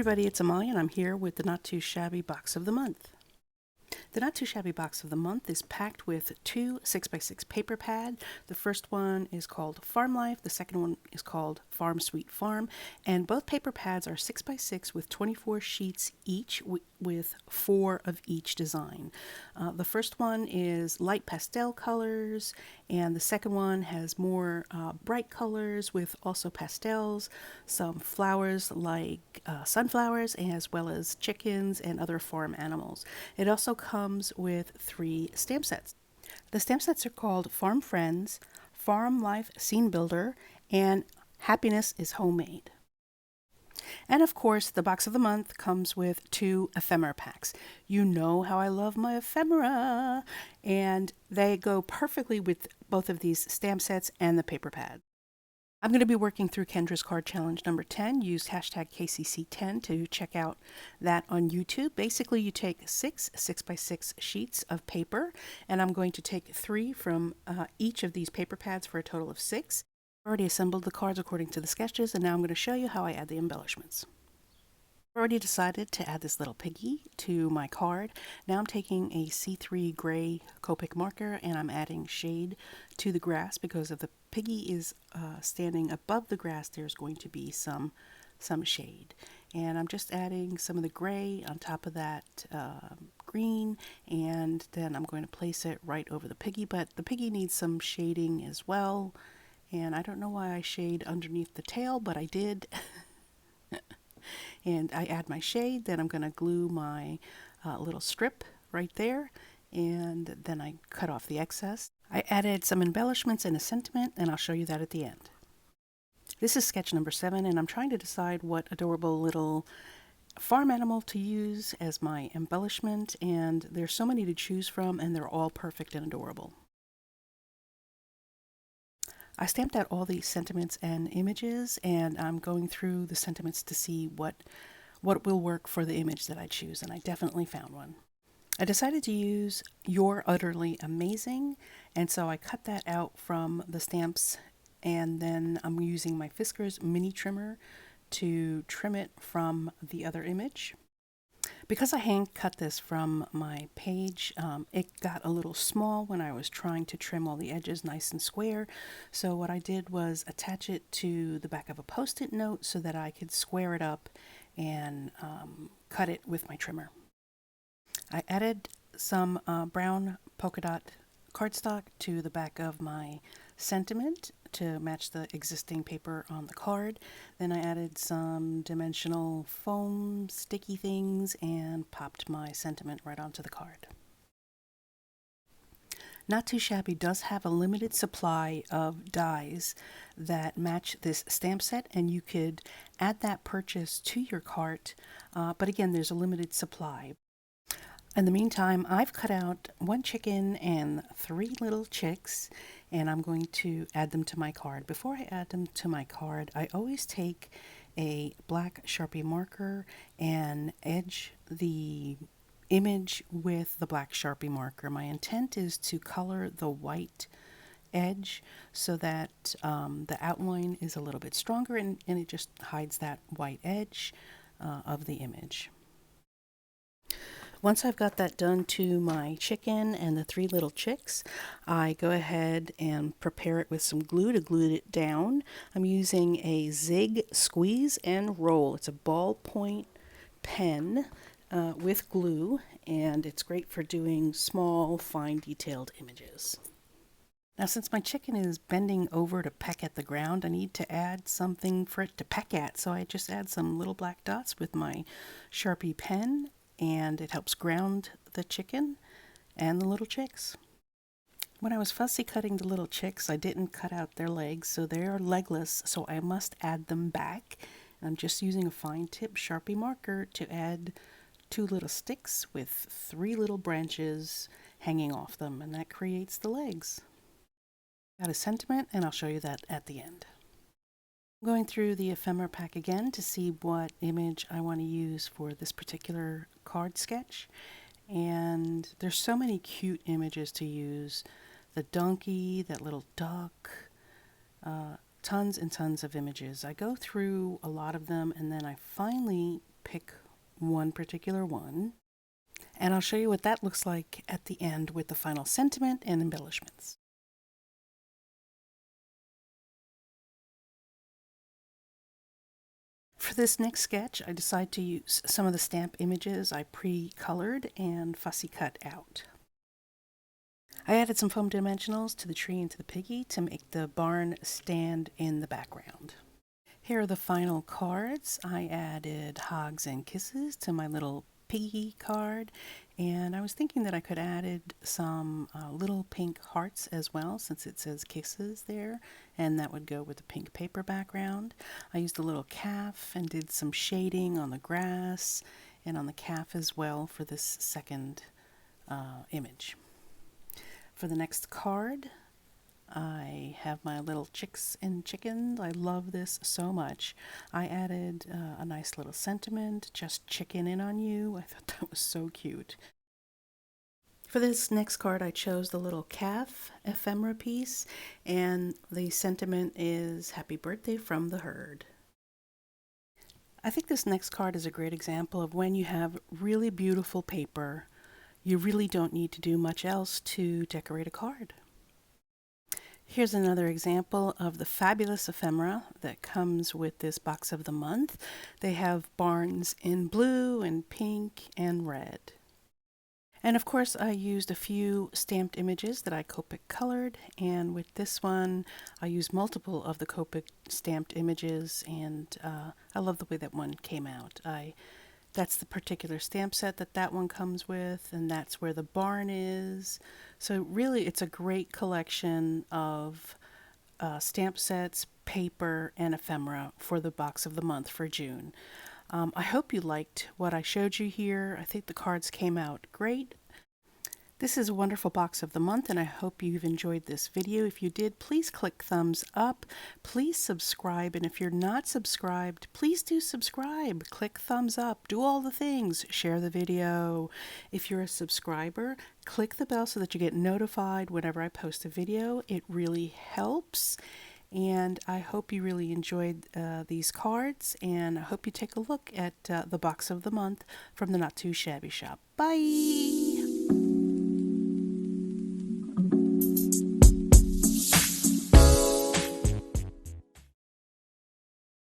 everybody, it's Amalia and I'm here with the Not Too Shabby Box of the Month. The Not Too Shabby Box of the Month is packed with two 6x6 paper pads. The first one is called Farm Life, the second one is called Farm Sweet Farm, and both paper pads are 6x6 with 24 sheets each with 4 of each design. The first one is light pastel colors, and the second one has more bright colors with also pastels, some flowers like sunflowers, as well as chickens and other farm animals. It also comes with 3 stamp sets. The stamp sets are called Farm Friends, Farm Life Scene Builder, and Happiness is Homemade. And of course, the box of the month comes with 2 ephemera packs. You know how I love my ephemera, and they go perfectly with both of these stamp sets and the paper pad. I'm going to be working through Kendra's card challenge number 10. Use hashtag KCC10 to check out that on YouTube. Basically, you take 6 6x6 sheets of paper, and I'm going to take 3 from each of these paper pads for a total of 6. I've already assembled the cards according to the sketches, and now I'm going to show you how I add the embellishments. I've already decided to add this little piggy to my card. Now I'm taking a C3 gray Copic marker and I'm adding shade to the grass because if the piggy is standing above the grass, there's going to be some shade. And I'm just adding some of the gray on top of that green, and then I'm going to place it right over the piggy, but the piggy needs some shading as well. And I don't know why I shade underneath the tail, but I did. And I add my shade, then I'm going to glue my little strip right there, and then I cut off the excess. I added some embellishments and a sentiment, and I'll show you that at the end. This is sketch number 7, and I'm trying to decide what adorable little farm animal to use as my embellishment, and there's so many to choose from, and they're all perfect and adorable. I stamped out all these sentiments and images, and I'm going through the sentiments to see what will work for the image that I choose, and I definitely found one. I decided to use You're Utterly Amazing, and so I cut that out from the stamps, and then I'm using my Fiskars mini trimmer to trim it from the other image. Because I hand cut this from my page, it got a little small when I was trying to trim all the edges nice and square. So what I did was attach it to the back of a Post-it note so that I could square it up and cut it with my trimmer. I added some brown polka dot cardstock to the back of my sentiment to match the existing paper on the card. Then I added some dimensional foam sticky things and popped my sentiment right onto the card. Not Too Shabby does have a limited supply of dies that match this stamp set, and you could add that purchase to your cart, but again, there's a limited supply. In the meantime, I've cut out 1 chicken and 3 little chicks, and I'm going to add them to my card. Before I add them to my card, I always take a black Sharpie marker and edge the image with the black Sharpie marker. My intent is to color the white edge so that the outline is a little bit stronger and it just hides that white edge of the image. Once I've got that done to my chicken and the 3 little chicks, I go ahead and prepare it with some glue to glue it down. I'm using a Zig Squeeze and Roll. It's a ballpoint pen with glue, and it's great for doing small, fine detailed images. Now, since my chicken is bending over to peck at the ground, I need to add something for it to peck at. So I just add some little black dots with my Sharpie pen, and it helps ground the chicken and the little chicks. When I was fussy cutting the little chicks, I didn't cut out their legs, so they are legless, so I must add them back. I'm just using a fine tip Sharpie marker to add 2 little sticks with 3 little branches hanging off them, and that creates the legs. Got a sentiment, and I'll show you that at the end. I'm going through the ephemera pack again to see what image I want to use for this particular card sketch, and there's so many cute images to use. The donkey, that little duck, tons and tons of images. I go through a lot of them and then I finally pick one particular one. And I'll show you what that looks like at the end with the final sentiment and embellishments. For this next sketch, I decided to use some of the stamp images I pre-colored and fussy cut out. I added some foam dimensionals to the tree and to the piggy to make the barn stand in the background. Here are the final cards. I added hugs and kisses to my little piggy card, and I was thinking that I could added some little pink hearts as well, since it says kisses there, and that would go with the pink paper background. I used a little calf and did some shading on the grass and on the calf as well for this second image. For the next card, I have my little chicks and chickens. I love this so much. I added a nice little sentiment, just chicken in on you. I thought that was so cute. For this next card, I chose the little calf ephemera piece, and the sentiment is happy birthday from the herd. I think this next card is a great example of when you have really beautiful paper, you really don't need to do much else to decorate a card. Here's another example of the fabulous ephemera that comes with this box of the month. They have barns in blue and pink and red. And of course I used a few stamped images that I Copic colored, and with this one I used multiple of the Copic stamped images, and I love the way that one came out. That's the particular stamp set that one comes with, and that's where the barn is. So really it's a great collection of stamp sets, paper, and ephemera for the box of the month for June. I hope you liked what I showed you here. I think the cards came out great. This is a wonderful box of the month, and I hope you've enjoyed this video. If you did, please click thumbs up. Please subscribe, and if you're not subscribed, please do subscribe. Click thumbs up. Do all the things. Share the video. If you're a subscriber, click the bell so that you get notified whenever I post a video. It really helps. And I hope you really enjoyed these cards, and I hope you take a look at the box of the month from the Not Too Shabby shop. Bye!